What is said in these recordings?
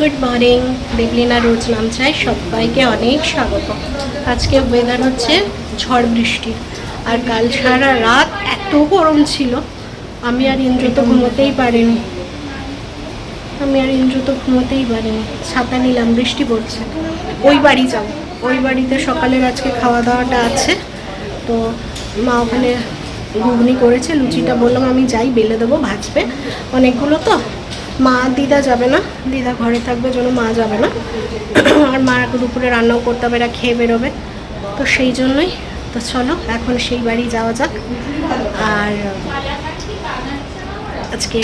Good morning, Deblina রোজ নামচায় সবাইকে অনেক স্বাগত। আজকে ওয়েদার হচ্ছে ঝড় বৃষ্টি, আর কাল সারা রাত এত গরম ছিল, আমি আর ইন্দ্র তো ঘুমোতেই পারিনি। ছাতা নিলাম, বৃষ্টি পড়ছে। ওই বাড়ি যাব, ওই বাড়িতে সকালের আজকে খাওয়া দাওয়াটা আছে, তো মা ওখানে ঘুগনি করেছে, লুচিটা বললাম আমি যাই বেলে দেবো, ভাজবে অনেকগুলো তো। মা দিদা যাবে না, দিদা ঘরে থাকবে, জন্য মা যাবে না। আর মা দুপুরে রান্নাও করতে হবে, এরা খেয়ে বেরোবে, তো সেই জন্যই। তো চলো এখন সেই বাড়ি যাওয়া যাক। আর আজকে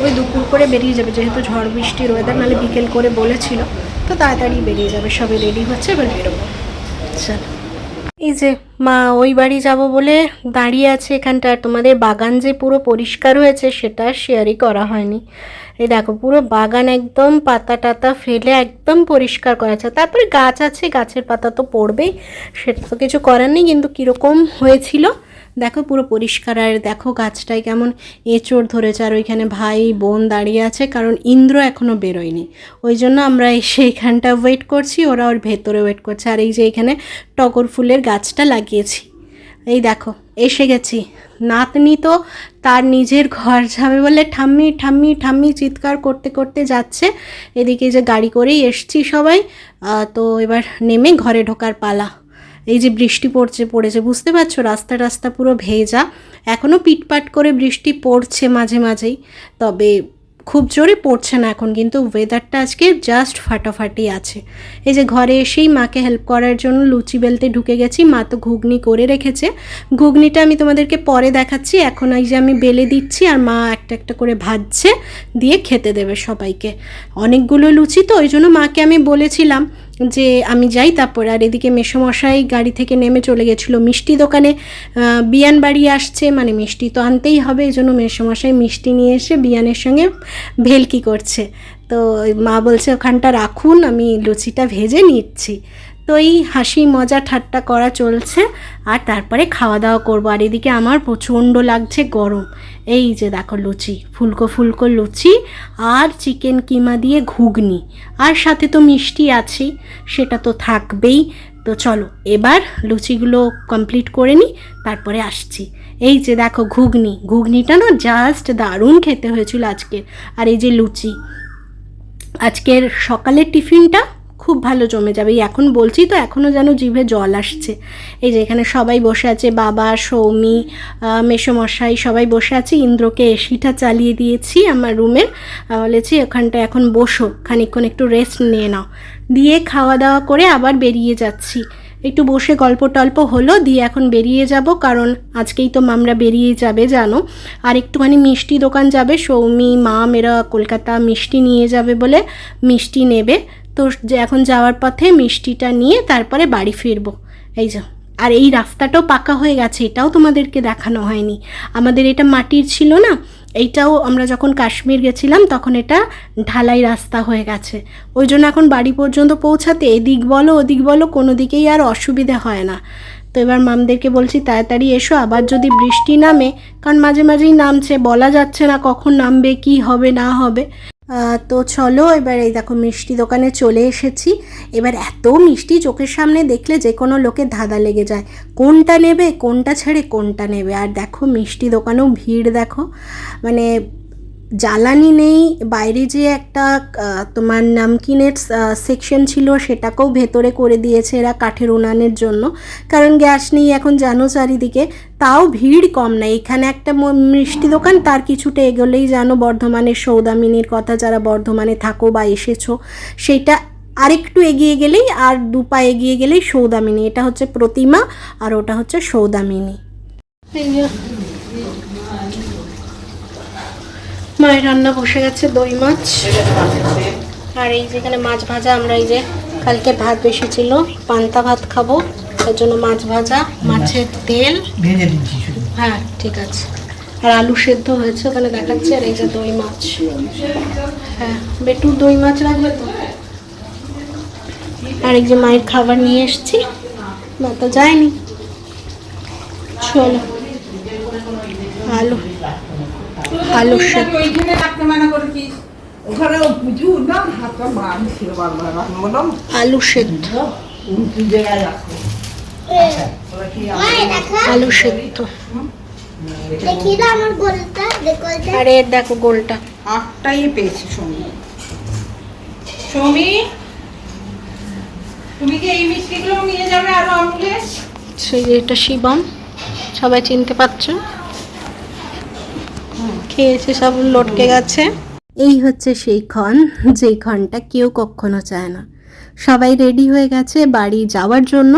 ওই দুপুর করে বেরিয়ে যাবে, যেহেতু ঝড় বৃষ্টির ওয়েদার, নাহলে বিকেল করে বলেছিল, তো তাড়াতাড়ি বেরিয়ে যাবে। সবাই রেডি হচ্ছে, এবার বেরোবো। চলো, এই যে মা ওই বাড়ি যাব বলে দাঁড়িয়ে আছে এখানটা। তোমাদের বাগান যে পুরো পরিষ্কার হয়েছে সেটা শেয়ারই করা হয়নি। এই দেখো পুরো বাগান একদম পাতা টাতা ফেলে একদম পরিষ্কার করা আছে। তারপরে গাছ আছে, গাছের পাতা তো পড়বেই, সেটা তো কিছু করার নেই, কিন্তু কীরকম হয়েছিল দেখো পুরো পরিষ্কার। আর দেখো গাছটায় কেমন এঁচড় ধরেছে, আর ওইখানে ভাই বোন দাঁড়িয়ে আছে, কারণ ইন্দ্র এখনও বেরোয়নি, ওই জন্য আমরা এসে এখানটা ওয়েট করছি, ওরা ওর ভেতরে ওয়েট করছে। আর এই যে এখানে টগর ফুলের গাছটা লাগিয়েছি, এই দেখো এসে গেছি। নাতনি তো তার নিজের ঘর যাবে বলে ঠাম্মি ঠাম্মি ঠাম্মি চিৎকার করতে করতে যাচ্ছে। এদিকে যে গাড়ি করেই এসছি সবাই, তো এবার নেমে ঘরে ঢোকার পালা। এই যে বৃষ্টি পড়েছে বুঝতে পারছো, রাস্তা পুরো ভেজা, এখনও পিটপাট করে বৃষ্টি পড়ছে মাঝে মাঝেই, তবে খুব জোরে পড়ছে না এখন, কিন্তু ওয়েদারটা আজকে জাস্ট ফাটাফাটি আছে। এই যে ঘরে এসেই মাকে হেল্প করার জন্য লুচি বেলতে ঢুকে গেছি। মা তো ঘুগনি করে রেখেছে, ঘুগনিটা আমি তোমাদেরকে পরে দেখাচ্ছি। এখন এই যে আমি বেলে দিচ্ছি, আর মা একটা একটা করে ভাজছে, দিয়ে খেতে দেবে সবাইকে। অনেকগুলো লুচি তো, ওই জন্য মাকে আমি বলেছিলাম যে আমি যাই তারপরে। আর এদিকে মেসোমশাই গাড়ি থেকে নেমে চলে গেছিলো মিষ্টি দোকানে, বিয়ান বাড়ি আসছে, মানে মিষ্টি তো আনতেই হবে, এই জন্য মেসোমশাই মিষ্টি নিয়ে এসে বিয়ানের সঙ্গে ভেলকি করছে। তো মা বলছে ওখানটা রাখুন, আমি লুচিটা ভেজে নিচ্ছি। তো এই হাসি মজা ঠাট্টা করা চলছে, আর তারপরে খাওয়া দাওয়া করবো। আর এদিকে আমার প্রচণ্ড লাগছে গরম। এই যে দেখো লুচি, ফুলকো ফুলকো লুচি, আর চিকেন কিমা দিয়ে ঘুগনি, আর সাথে তো মিষ্টি আছেই, সেটা তো থাকবেই। তো চলো এবার লুচিগুলো কমপ্লিট করে নিই, তারপরে আসছি। এই যে দেখো ঘুগনিটা না জাস্ট দারুণ খেতে হয়েছিল আজকের। আর এই যে লুচি, আজকের সকালের টিফিনটা খুব ভালো জমে যাবে। এখন বলছি তো এখনও যেন জিভে জল আসছে। এই যে এখানে সবাই বসে আছে, বাবা, সৌমি, মেসোমশাই সবাই বসে আছে। ইন্দ্রকে এসিটা চালিয়ে দিয়েছি আমার রুমের, বলেছি ওখানটা এখন বসো, খানিকক্ষণ একটু রেস্ট নিয়ে নাও। দিয়ে খাওয়া দাওয়া করে আবার বেরিয়ে যাচ্ছি। একটু বসে গল্প টল্প হলো, দিয়ে এখন বেরিয়ে যাব, কারণ আজকেই তো মামরা বেরিয়ে যাবে জানো। আর একটুখানি মিষ্টি দোকান যাবে, সৌমি মা মেরা কলকাতা মিষ্টি নিয়ে যাবে বলে মিষ্টি নেবে। তো যে এখন যাওয়ার পথে মিষ্টিটা নিয়ে তারপরে বাড়ি ফিরবো। এই যে, আর এই রাস্তাটাও পাকা হয়ে গেছে, এটাও তোমাদেরকে দেখানো হয়নি। আমাদের এটা মাটির ছিল না, এইটাও আমরা যখন কাশ্মীর গেছিলাম তখন এটা ঢালাই রাস্তা হয়ে গেছে, ওই জন্য এখন বাড়ি পর্যন্ত পৌঁছাতে এদিক বলো ওদিক বলো কোনো দিকেই আর অসুবিধে হয় না। তো এবার মামদেরকে বলছি তাড়াতাড়ি এসো, আবার যদি বৃষ্টি নামে, কারণ মাঝে মাঝেই নামছে, বলা যাচ্ছে না কখন নামবে, কি হবে না হবে। তো চলো এবার এই দেখো মিষ্টি দোকানে চলে এসেছি। এবার এত মিষ্টি চোখের সামনে দেখলে যে কোনো লোকের ধাঁধা লেগে যায়, কোনটা নেবে, কোনটা ছেড়ে কোনটা নেবে। আর দেখো মিষ্টি দোকানেও ভিড় দেখো, মানে জ্বালানি নেই। বাইরে যে একটা তোমার নামকিনের সেকশন ছিল সেটাকেও ভেতরে করে দিয়েছে এরা কাঠের উনানের জন্য, কারণ গ্যাস নেই এখন জানো চারিদিকে। তাও ভিড় কম নাই। এখানে একটা মিষ্টি দোকান, তার কিছুটা এগোলেই জানো বর্ধমানের সৌদামিনীর কথা, যারা বর্ধমানে থাকো বা এসেছো, সেইটা আরেকটু এগিয়ে গেলেই, আর 2 পা এগিয়ে গেলেই সৌদামিনী। এটা হচ্ছে প্রতিমা, আর ওটা হচ্ছে সৌদামিনী। মায়ের রান্না বসে গেছে, দই মাছ, আর এই যেখানে মাছ ভাজা। আমরা এই যে কালকে ভাত বেশি ছিল, পান্তা ভাত খাবো, তার জন্য মাছ ভাজা, মাছের তেল ভেজে দিচ্ছি। হ্যাঁ ঠিক আছে। আর আলু সেদ্ধ হয়েছে ওখানে দেখাচ্ছে। আর এই যে দই মাছ, হ্যাঁ বেটুর দই মাছ রাখবে তো। আর এই যে মায়ের খাবার নিয়ে এসছি, মা তো যায়নি। চলো আলু সেদ্ধ, ওখানে পুজো না হাতটা মান ছিল বারবার আমি বললাম আলু সেদ্ধ, উল্টো জায়গায় রাখো। আলু সেদ্ধ। দেখি না আমার গোলটা, দেখো এটা। আরে দেখো গোলটা। 8টাই পেয়েছি সৌমি। সৌমি তুমি কি এই মিষ্টিগুলো নিয়ে যাবে আরো আমুলে? সেই যে এটা শিবম, সবাই চিনতে পারছো, খেয়েছে সব লটকে গেছে। এই হচ্ছে সেই ক্ষণ, যেই ক্ষণটা কেউ কখনো চায় না। সবাই রেডি হয়ে গেছে বাড়ি যাওয়ার জন্য।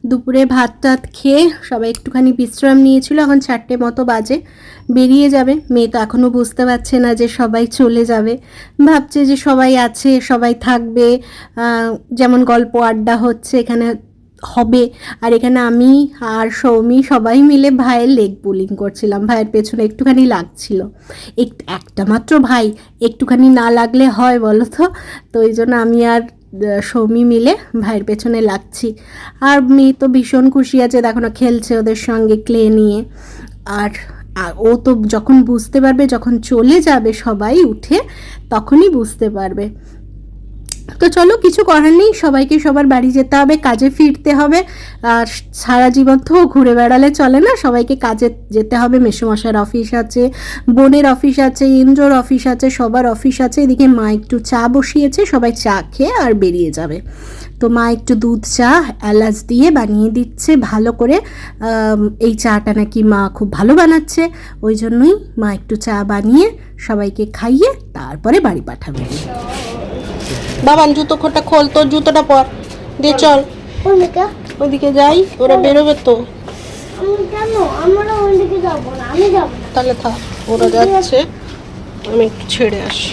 দুপুরে ভাত টাত খেয়ে সবাই একটুখানি বিশ্রাম নিয়েছিল, এখন 4টে মতো বাজে, বেরিয়ে যাবে। মেয়ে তো এখনও বুঝতে পারছে না যে সবাই চলে যাবে, ভাবছে যে সবাই আছে, সবাই থাকবে, যেমন গল্প আড্ডা হচ্ছে এখানে হবে। আর এখানে আমি আর সৌমি সবাই মিলে ভাইয়ের লেগ পুলিং করছিলাম, ভাইয়ের পেছনে একটুখানি লাগছিল। একটা মাত্র ভাই, একটুখানি না লাগলে হয় বলো তো? তো ওই জন্য আমি আর সৌমি মিলে ভাইয়ের পেছনে লাগছি। আর মেয়ে তো ভীষণ খুশি আছে, দেখো না খেলছে ওদের সঙ্গে ক্লে নিয়ে। আর ও তো যখন বুঝতে পারবে, যখন চলে যাবে সবাই উঠে, তখনই বুঝতে পারবে। তো চলো, কিছু করার নেই, সবাইকে সবার বাড়ি যেতে হবে, কাজে ফিরতে হবে। আর সারা জীবন তো ঘুরে বেড়ালে চলে না, সবাইকে কাজে যেতে হবে। মেসোমশাইয়ের অফিস আছে, বোনের অফিস আছে, ইন্দ্রর অফিস আছে, সবার অফিস আছে। এদিকে মা একটু চা বসিয়েছে, সবাই চা খেয়ে আর বেরিয়ে যাবে। তো মা একটু দুধ চা এলাচ দিয়ে বানিয়ে দিচ্ছে ভালো করে। এই চাটা নাকি মা খুব ভালো বানাচ্ছে, ওই জন্যই মা একটু চা বানিয়ে সবাইকে খাইয়ে তারপরে বাড়ি পাঠাবে। বাবান জুতো খোটা খোল, তোর জুতোটা পর দিয়ে চল, ওইদিকে ওইদিকে যাই, ওরা বেরোবে তো। আমি কেন? আমরা ওইদিকে যাবো না, আমি যাবো না। তাহলে থাক, ওরা যাচ্ছে, আমি একটু ছেড়ে আসি।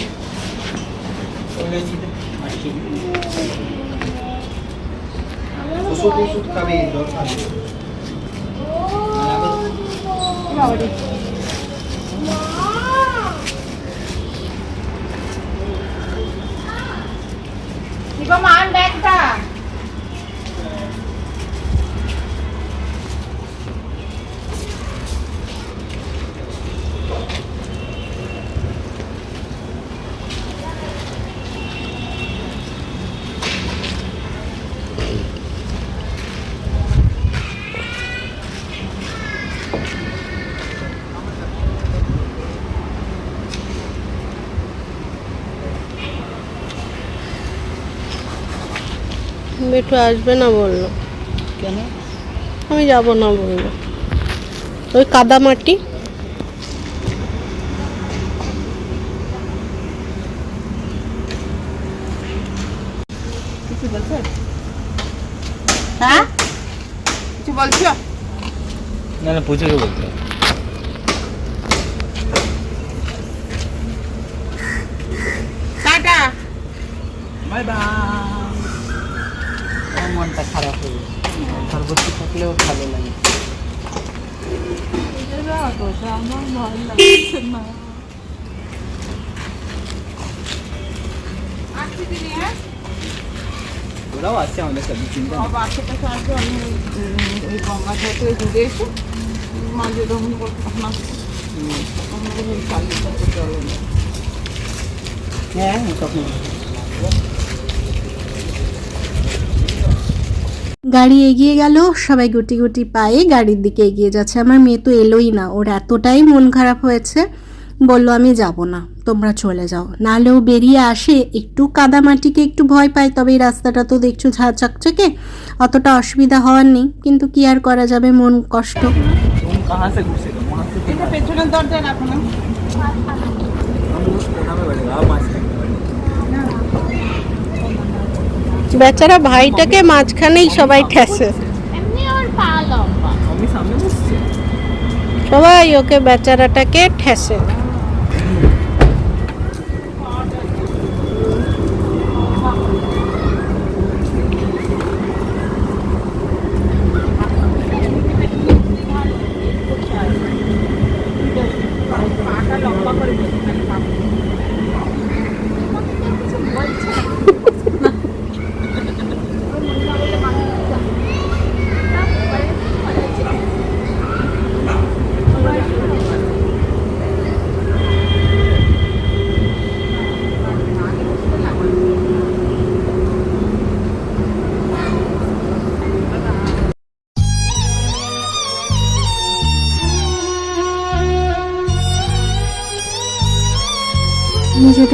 মান ব্যাগটা বেটু আসবে না বললো। কেন? আমি যাব না বললো, ওই কাদা মাটি। কিছু বলছো? হ্যাঁ কিছু বলছো? না না, পুজোকে বলতে হবে। Tata, bye bye. আমার মনটা খারাপ হয়ে গেছে, ঘর বসে থাকলেও ভালো লাগে। আমার ভালো লাগছে না। আসছি দিদি, হ্যাঁ ওরাও আছে আমাদের সাথে, চিন্তা নেই। সব আশেপাশে আছে। আমি ওই গঙ্গা ঘাটে ঘুরে এসে মাঝে দমন করতে আপনার চালিয়ে চলো না। হ্যাঁ তখন গাড়ি এগিয়ে গেল, সবাই গুটি গুটি পায়ে গাড়ির দিকে এগিয়ে যাচ্ছে। আমার মেয়ে তো এলোই না, ওর এতটাই মন খারাপ হয়েছে, বললো আমি যাব না, তোমরা চলে যাও। নাহলেও বেরিয়ে আসে, একটু কাদামাটিকে একটু ভয় পায়, তবে এই রাস্তাটা তো দেখছো ঝাঁ চকচকে, অতটা অসুবিধা হওয়ার নেই, কিন্তু কি আর করা যাবে, মন কষ্ট। तुम कहाँ से घुसे थे? वहाँ से এটা পেছনের দরজায় রাখো না। हम उस कोना में बैठे, आप मास्क पहने बैठे। বেচারা ভাইটাকে মাঝখানেই সবাই ঠেসে, এমনি ওর পা লম্বা। मम्मी सामने बसছে। সবাই ওকে বেচারাটাকে ঠেসে। পাটা লম্বা করে বসে থাকে, পা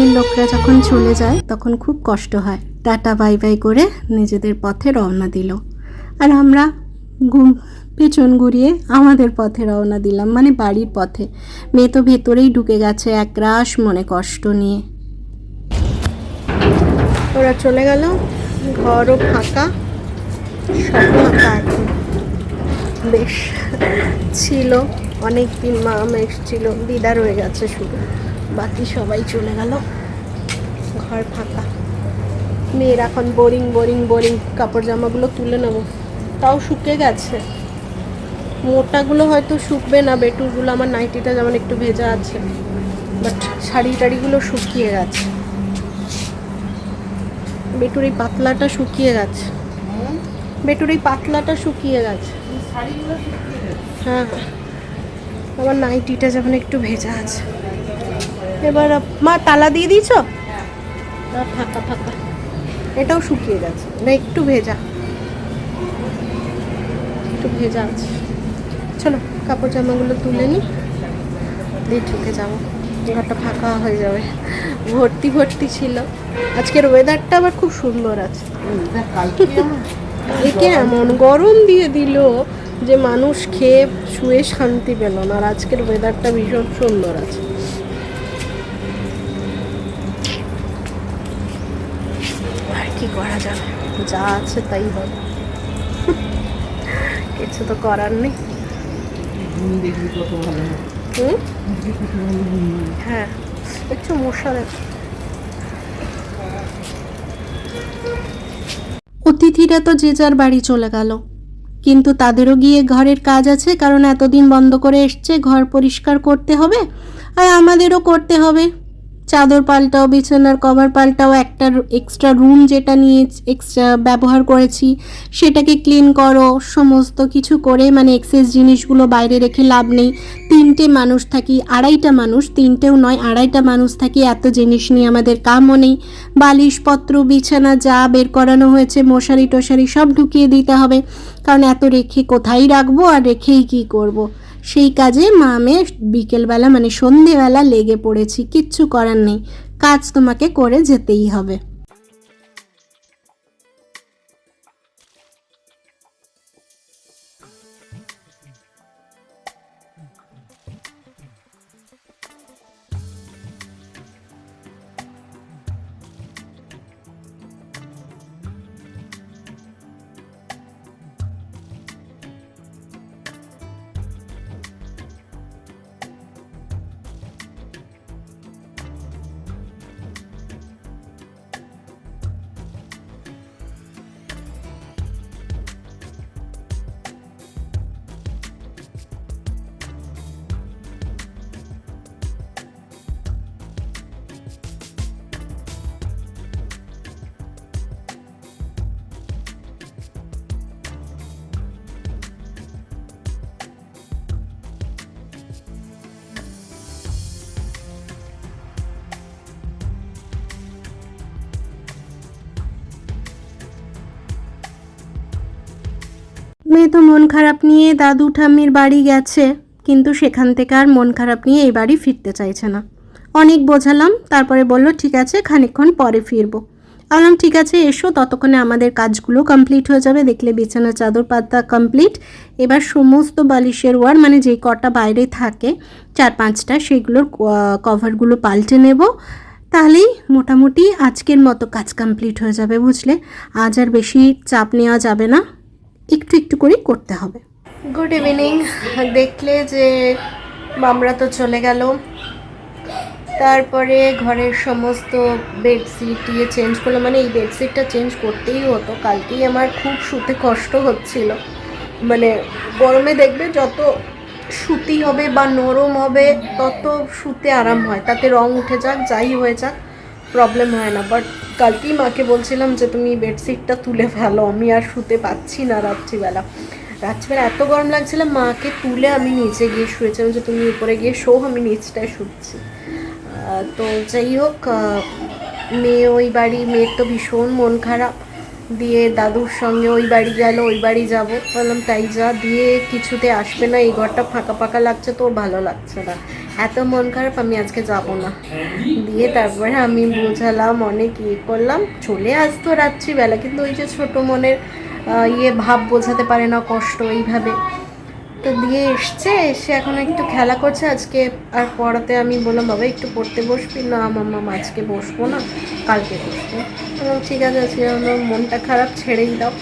কাছের লোকরা যখন চলে যায় তখন খুব কষ্ট হয়। টাটা বাই বাই করে নিজেদের পথে রওনা দিল, আর আমরা পেছন ঘুরিয়ে আমাদের পথে রওনা দিলাম, মানে বাড়ির পথে। মেয়ে তো ভেতরেই ঢুকে গেছে একরাশ মনে কষ্ট নিয়ে। ওরা চলে গেল, ঘরও ফাঁকা, সব ফাঁকা এখন। বেশ ছিল, অনেক দিন মা এসেছিল, দিদা রয়ে গেছে শুধু, বাকি সবাই চলে গেল, ঘর ফাঁকা। মেয়ের এখন বোরিং বোরিং বোরিং। কাপড় জামাগুলো তুলে নেবো, তাও শুকিয়ে গেছে। মোটাগুলো হয়তো শুকবে না, বেটুরগুলো, আমার নাইটিটা যেমন একটু ভেজা আছে, বাট শাড়ি টাড়িগুলো শুকিয়ে গেছে। বেটুর এই পাতলাটা শুকিয়ে গেছে, বেটুর এই পাতলাটা শুকিয়ে গেছে। হ্যাঁ, আমার নাইটিটা যেমন একটু ভেজা আছে। এবার মা তালা দিয়ে দিয়েছ? না, ফাঁকা ফাঁকা। এটাও শুকিয়ে গেছে, না একটু ভেজা, একটু ভেজা আছে। চলো কাপড় জামাগুলো তুলে নিই, দিয়ে ঢুকে যাবো, ঘরটা ফাঁকা হয়ে যাবে। ভর্তি ভর্তি ছিল। আজকের ওয়েদারটা আবার খুব সুন্দর আছে। একে এমন গরম দিয়ে দিল যে মানুষ খেয়ে শুয়ে শান্তি পেল না। আর আজকের ওয়েদারটা ভীষণ সুন্দর আছে। আর কি করা যাবে, যা আছে তাই হবে, কিছু তো করার নেই। হ্যাঁ, একটু মশা দেখো। অতিথিরা তো যে যার বাড়ি চলে গেল, কিন্তু তাদেরও গিয়ে ঘরের কাজ আছে, কারণ এতদিন বন্ধ করে এসছে, ঘর পরিষ্কার করতে হবে, আর আমাদেরও করতে হবে। চাদর পাল্টাও, বিছানার কভার পাল্টাও, একটা এক্সট্রা রুম যেটা নিয়ে এক্সট্রা ব্যবহার করেছি সেটাকে ক্লিন করো, সমস্ত কিছু করে, মানে এক্সেস জিনিসগুলো বাইরে রেখে লাভ নেই। 3টে মানুষ থাকি, 2.5টা মানুষ, 3টেও নয় 2.5টা মানুষ থাকি, এত জিনিস নিয়ে আমাদের কামও নেই। বালিশপত্র, বিছানা যা বের করানো হয়েছে, মশারি টশারি সব ঢুকিয়ে দিতে হবে, কারণ এত রেখে কোথায় রাখবো, আর রেখেই কি করব। সেই কাজে মা মেয়ে বিকেলবেলা মানে সন্ধেবেলা লেগে পড়েছি। কিচ্ছু করার নেই, কাজ তোমাকে করে যেতেই হবে। মেয়ে তো মন খারাপ নিয়ে দাদু ঠাম্মির বাড়ি গেছে, কিন্তু সেখান থেকে আর মন খারাপ নিয়ে এই বাড়ি ফিরতে চাইছে না। অনেক বোঝালাম, তারপরে বলল ঠিক আছে খানিকক্ষণ পরে ফিরবো। বললাম ঠিক আছে এসো, ততক্ষণে আমাদের কাজগুলো কমপ্লিট হয়ে যাবে। দেখলে বিছানা চাদর পাতা কমপ্লিট। এবার সমস্ত বালিশের ওয়ার, মানে যেই কটা বাইরে থাকে 4-5টা, সেগুলোর কভারগুলো পাল্টে নেব, তাহলেই মোটামুটি আজকের মতো কাজ কমপ্লিট হয়ে যাবে, বুঝলে। আজ আর বেশি চাপ নেওয়া যাবে না, একটু একটু করেই করতে হবে। Good evening. দেখলে যে মামরা তো চলে গেল, তারপরে ঘরের সমস্ত বেডশিট চেঞ্জ করলো, মানে এই বেডশিটটা চেঞ্জ করতেই হতো। কালকেই আমার খুব শুতে কষ্ট হচ্ছিল, মানে গরমে দেখবে যত সুতি হবে বা নরম হবে তত শুতে আরাম হয়, তাতে রং উঠে যাক যাই হয়ে যাক প্রবলেম হয় না। বাট কালকেই মাকে বলছিলাম যে তুমি বেডশিটটা তুলে ফেলো, আমি আর শুতে পাচ্ছি না রাত্রিবেলা। এত গরম লাগছিল, মাকে তুলে আমি নিচে গিয়ে শুয়েছিলাম যে তুমি উপরে গিয়ে শো, আমি নিচটায় শুচ্ছি। তো যাই হোক, মেয়ে ওই বাড়ি, মেয়ের তো ভীষণ মন খারাপ, দিয়ে দাদুর সঙ্গে ওই বাড়ি গেল, ওই বাড়ি যাব। বললাম তাই যা, দিয়ে কিছুতে আসবে না, এই ঘরটা ফাঁকা ফাঁকা লাগছে, তো ভালো লাগছে না। এত মন খারাপ, আমি আজকে যাব না। দিয়ে তারপরে আমি বোঝালাম, অনেক ইয়ে করলাম, চলে আসতো রাত্রিবেলা, কিন্তু ওই যে ছোটো মনের ভাব বোঝাতে পারে না, কষ্ট এইভাবে। তো দিয়ে এসে এখন একটু খেলা করছে। আজকে আর পড়াতে আমি বললাম, বাবা একটু পড়তে বসবি? না মাম্মা আজকে বসবো না, কালকে বসবো। ঠিক আছে, আজকে আমার মনটা খারাপ, ছেড়েই দাও।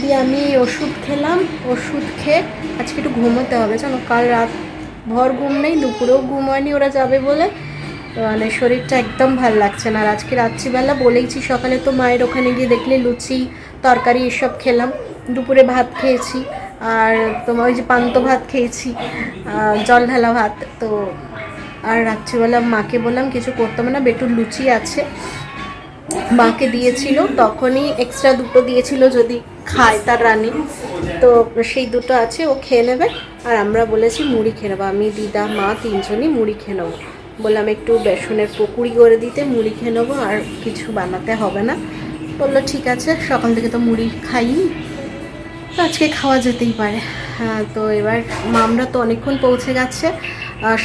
দিয়ে আমি ওষুধ খেলাম, ওষুধ খেয়ে আজকে একটু ঘুমোতে হবে জানো। কাল রাত ভর ঘুম নেই, দুপুরেও ঘুম হয়নি ওরা যাবে বলে, মানে শরীরটা একদম ভালো লাগছে না। আর আজকে রাত্রিবেলা বলেইছি, সকালে তো মায়ের ওখানে গিয়ে দেখলে লুচি তরকারি এসব খেলাম, দুপুরে ভাত খেয়েছি, আর তোমার ওই যে পান্ত ভাত খেয়েছি, জল ঢালা ভাত। তো আর রাত্রিবেলা মাকে বললাম কিছু করতে হবে না, বেটুর লুচি আছে, মাকে দিয়েছিল, তখনই এক্সট্রা দুটো দিয়েছিল যদি খায় তার রানী, তো সেই দুটো আছে, ও খেয়ে নেবে। আর আমরা বলেছি মুড়ি খেয়ে নেবো, আমি দিদা মা তিনজনই মুড়ি খেয়ে নেবো। বললাম একটু বেসনের পকুড়ি করে দিতে, মুড়ি খেয়ে নেবো, আর কিছু বানাতে হবে না। বললো ঠিক আছে, সকাল থেকে তো মুড়ি খাইনি, তো আজকে খাওয়া যেতেই পারে। হ্যাঁ, তো এবার আমরা তো অনেকক্ষণ পৌঁছে গেছে,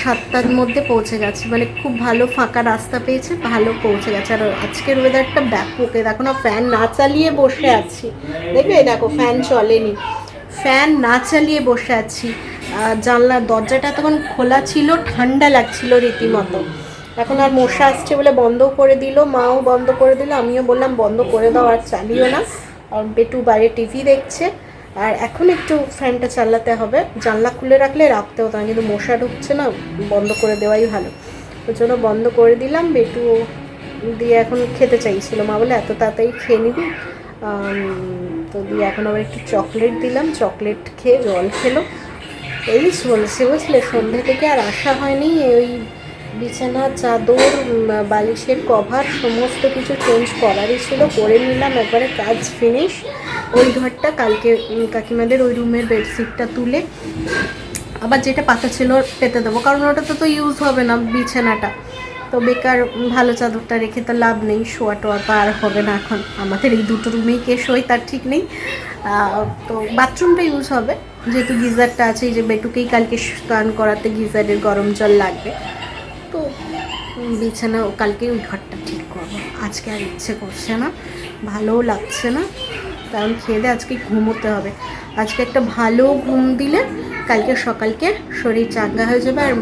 7টার মধ্যে পৌঁছে গেছে, মানে খুব ভালো ফাঁকা রাস্তা পেয়েছে, ভালো পৌঁছে গেছে। আর আজকের ওয়েদারটা ব্যাপক, দেখো না, ফ্যান না চালিয়ে বসে আছি, দেখবে দেখো ফ্যান চলেনি, ফ্যান না চালিয়ে বসে আছি। জানলার দরজাটা তখন খোলা ছিল, ঠান্ডা লাগছিল রীতিমতো। এখন আর মশা আসছে বলে বন্ধ করে দিল, মাও বন্ধ করে দিল, আমিও বললাম বন্ধ করে দাও, আর চালিও না। আর বেটু বাইরে টিভি দেখছে, আর এখন একটু ফ্যানটা চালাতে হবে। জানলা খুলে রাখলে রাখতে হতো না, কিন্তু মশা ঢুকছে না, বন্ধ করে দেওয়াই ভালো। ওই জন্য বন্ধ করে দিলাম। বেটু দিয়ে এখন খেতে চাইছিল, মা বলে এত তাড়াতাড়ি খেয়ে নিবি, তো দিয়ে এখন আবার একটু চকলেট দিলাম, চকলেট খেয়ে জল খেলো। এই চলছে বুঝলে, সন্ধ্যে থেকে আর আসা হয়নি। ওই বিছানা, চাদর, বালিশের কভার সমস্ত কিছু চেঞ্জ করারই ছিল, করে নিলাম একবারে, কাজ ফিনিশ। ওই ঘরটা কালকে কাকিমাদের ওই রুমের বেডশিটটা তুলে আবার যেটা পাতা ছিল পেতে দেবো, কারণ ওটাতে তো ইউজ হবে না বিছানাটা, তো বেকার ভালো চাদরটা রেখে তো লাভ নেই, শোয়া টোয়া তো আর হবে না। এখন আমাদের এই দুটো রুমেই কে শোয় তার ঠিক নেই, তো বাথরুমটা ইউজ হবে, যেহেতু গিজারটা আছে। এই যে বেটুকেই কালকে স্নান করাতে গিজারের গরম জল লাগবে, তো বিছানা কালকে ওই ঘরটা ঠিক করবো। আজকে আর ইচ্ছে করছে না, ভালোও লাগছে না, কারণ খেয়ে দিয়ে আজকে ঘুমোতে হবে। আজকে একটা ভালো ঘুম দিলে কালকে সকালকে শরীর চাঙ্গা হয়ে যাবে। আর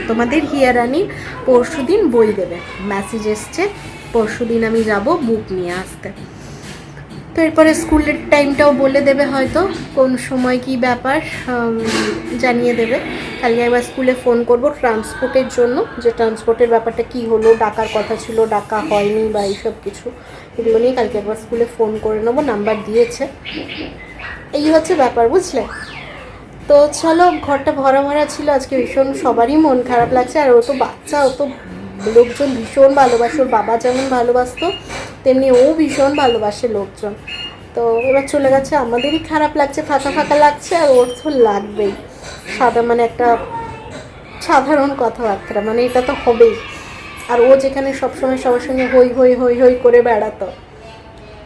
তোমাদের হিয়া রানী পরশু দিন বই দেবে, মেসেজ এসছে, পরশু দিন আমি যাব বুক নিয়ে আসতে। তো এরপরে স্কুলের টাইমটাও বলে দেবে, হয়তো কোন সময় কি ব্যাপার জানিয়ে দেবে। কালকে একবার স্কুলে ফোন করব ট্রান্সপোর্টের জন্য, যে ট্রান্সপোর্টের ব্যাপারটা কি হলো, ডাকার কথা ছিল ডাকা হয়নি বা এইসব কিছু, এগুলো নিয়ে কালকে একবার স্কুলে ফোন করে নেবো, নাম্বার দিয়েছে। এই হচ্ছে ব্যাপার, বুঝলে। তো চলো, ঘরটা ভরা ভরা ছিল আজকে, ভীষণ সবারই মন খারাপ লাগছে। আর ও তো বাচ্চা, ও তো লোকজন ভীষণ ভালোবাসে, ওর বাবা যেমন ভালোবাসতো তেমনি ও ভীষণ ভালোবাসে লোকজন। তো এবার চলে গেছে, আমাদেরই খারাপ লাগছে, ফাঁকা ফাঁকা লাগছে, আর ওর তো লাগবেই। মানে একটা সাধারণ কথাবার্তা, মানে এটা তো হবেই। আর ও যেখানে সবসময় সবার সঙ্গে হই হই হই হই করে বেড়াতো,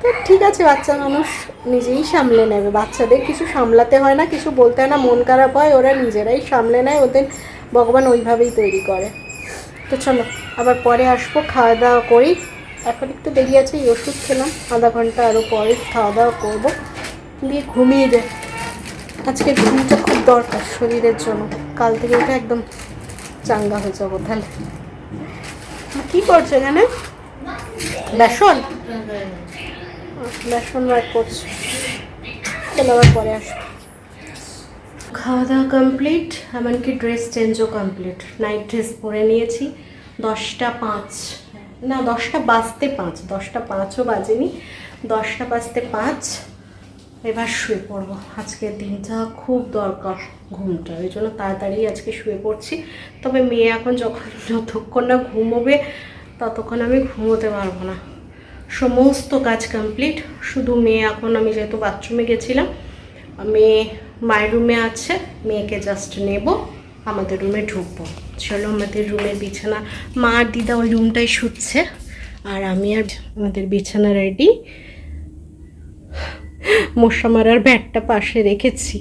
তো ঠিক আছে, বাচ্চা মানুষ নিজেই সামলে নেবে, বাচ্চাদের কিছু সামলাতে হয় না, কিছু বলতে হয় না, মন খারাপ হয় ওরা নিজেরাই সামলে নেয়, ওদের ভগবান ওইভাবেই তৈরি করে। তো চলো আবার পরে আসবো, খাওয়া দাওয়া করি, এখন একটু দেরি আছে, এই ওষুধ খেলাম, আধা ঘন্টা আরও পরে খাওয়া দাওয়া করবো, দিয়ে ঘুমিয়ে যায়। আজকে ঘুমটা খুব দরকার শরীরের জন্য, কাল থেকে এটা একদম চাঙ্গা হয়ে যাবো। তাহলে কী করছো এখানে? বেসন বার করছো, চলো আবার পরে আসবো। খাওয়া দাওয়া কমপ্লিট, এমনকি ড্রেস চেঞ্জও কমপ্লিট, নাইট ড্রেস পরে নিয়েছি। 10টা 5, না 10টা বাজতে 5, 10টা 5ও বাজেনি, 10টা বাজতে 5। এবার শুয়ে পড়বো, আজকের দিনটা খুব দরকার ঘুমটা, ওই জন্য তাড়াতাড়ি আজকে শুয়ে পড়ছি। তবে মেয়ে এখন যতক্ষণ না ঘুমোবে ততক্ষণ আমি ঘুমোতে পারবো না। সমস্ত কাজ কমপ্লিট, শুধু মেয়ে এখন, আমি যেহেতু বাথরুমে গেছিলাম, মেয়ে মায়ের রুমে আছে, মেয়েকে জাস্ট নেব, আমাদের রুমে ঢুকবো। চলো আমাদের রুমের বিছানা, মা আর দিদা ওই রুমটাই শুচ্ছে, আর আমি আর আমাদের বিছানা রেডি। মশা মারার ব্যাটটা পাশে রেখেছি,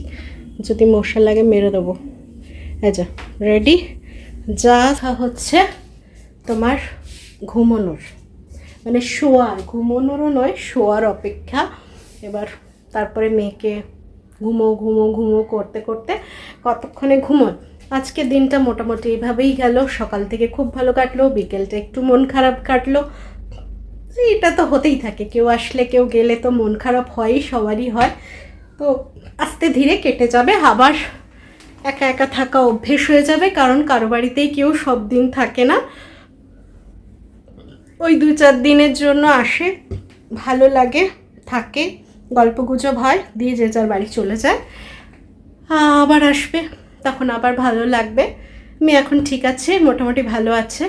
যদি মশা লাগে মেরে দেবো। এই যে রেডি, যা হচ্ছে তোমার ঘুমানোর, মানে শোয়ার, ঘুমানোরও নয়, শোয়ার অপেক্ষা। এবার তারপরে মেয়েকে ঘুমো ঘুমো ঘুমো করতে করতে কতক্ষণে ঘুমোয়। আজকে দিনটা মোটামুটি এইভাবেই গেল। সকাল থেকে খুব ভালো কাটলো, বিকেলটা একটু মন খারাপ কাটলো। এটা তো হতেই থাকে, কেউ আসলে কেউ গেলে তো মন খারাপ হয়ই, সবারই হয়। তো আস্তে ধীরে কেটে যাবে, আবার একা একা থাকা অভ্যেস হয়ে যাবে, কারণ কারো বাড়িতেই কেউ সব দিন থাকে না। ওই 2-4 দিনের জন্য আসে, ভালো লাগে, থাকে, গল্পগুজব হয়, দিয়ে যে যার বাড়ি চলে যায়। আবার আসবে, তখন আবার ভালো লাগবে। মেয়ে এখন ঠিক আছে, মোটামুটি ভালো আছে।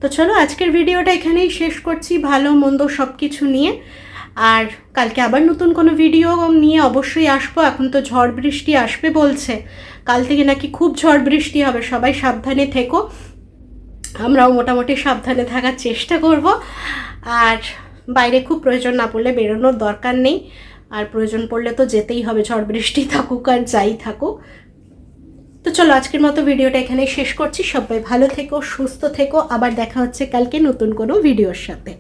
তো চলো আজকের ভিডিওটা এখানেই শেষ করছি, ভালো মন্দ সব কিছু নিয়ে। আর কালকে আবার নতুন কোনো ভিডিও নিয়ে অবশ্যই আসবো। এখন তো ঝড় বৃষ্টি আসবে বলছে, কাল থেকে নাকি খুব ঝড় বৃষ্টি হবে, সবাই সাবধানে থেকো। আমরাও মোটামুটি সাবধানে থাকার চেষ্টা করব। আর বাইরে খুব প্রয়োজন না পড়লে বেরোনোর দরকার নেই, আর প্রয়োজন পড়লে তো যেতেই হবে, ঝড় বৃষ্টি থাকুক আর যাই থাকুক। তো চলো আজকের মতো ভিডিওটা এখানেই শেষ করছি। সবাই ভালো থেকো, সুস্থ থেকো, আবার দেখা হচ্ছে কালকে নতুন কোনো ভিডিওর সাথে।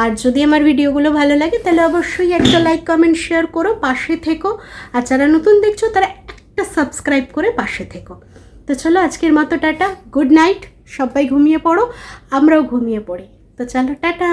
আর যদি আমার ভিডিওগুলো ভালো লাগে তাহলে অবশ্যই একটা লাইক কমেন্ট শেয়ার করো, পাশে থেকো। আর যারা নতুন দেখছো তারা একটা সাবস্ক্রাইব করে পাশে থেকো। তো চলো আজকের মতো টাটা, গুড নাইট, সবাই ঘুমিয়ে পড়ো, আমরাও ঘুমিয়ে পড়ি। তো চলো টাটা।